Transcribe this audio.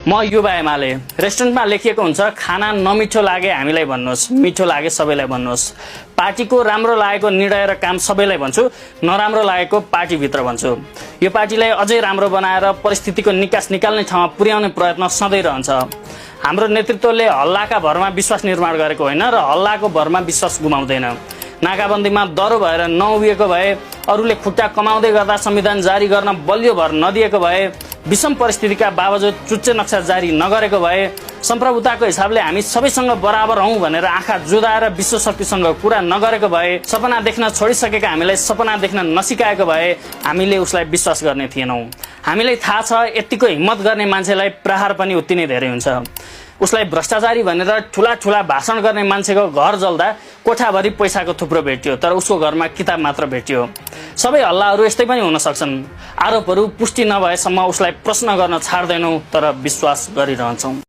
म युवा एमाले रेस्टुरेन्टमा लेखिएको हुन्छ खाना नमिठो लागे हामीलाई भन्नुहोस्, मिठो लागे सबैलाई भन्नुहोस्। पार्टीको राम्रो लागेको निर्णय र काम सबैलाई भन्छु, नराम्रो लागेको पार्टीभित्र भन्छु। यो पार्टीलाई अझै राम्रो बनाएर परिस्थितिको निकास निकाल्ने ठाउँमा पुर्याउने प्रयत्न सधैँ रहन्छ। हाम्रो नेतृत्वले हल्लाका भरमा विश्वास निर्माण गरेको होइन र हल्लाको भरमा विश्वास गुमाउँदैन। नाकाबन्दीमा डरो भएर नउभिएको भए, अरूले खुट्टा कमाउँदै गर्दा संविधान जारी गर्न बलियो भर नदिएको भए, विषम परिस्थितिका बावजुद चुच्चे नक्सा जारी नगरेको भए, सम्प्रभुताको हिसाबले हामी सबैसँग बराबर हौं भनेर आँखा जुदाएर विश्व शक्तिसँग कुरा नगरेको भए, सपना देख्न छोडिसकेका हामीलाई सपना देख्न नसिकाएको भए हामीले उसलाई विश्वास गर्ने थिएनौं। हामीलाई थाहा छ यतिको हिम्मत गर्ने मान्छेलाई प्रहार पनि उति नै धेरै हुन्छ। उसलाई भ्रष्टाचारी भनेर ठूला ठूला भाषण गर्ने मान्छेको घर जल्दा कोठाभरि पैसाको थुप्रो भेट्यो, तर उसको घरमा किताब मात्र भेट्यो। सबै हल्लाहरू यस्तै पनि हुन सक्छन्। आरोपहरू पुष्टि नभएसम्म उसलाई प्रश्न गर्न छाड्दैनौं, तर विश्वास गरिरहन्छौं।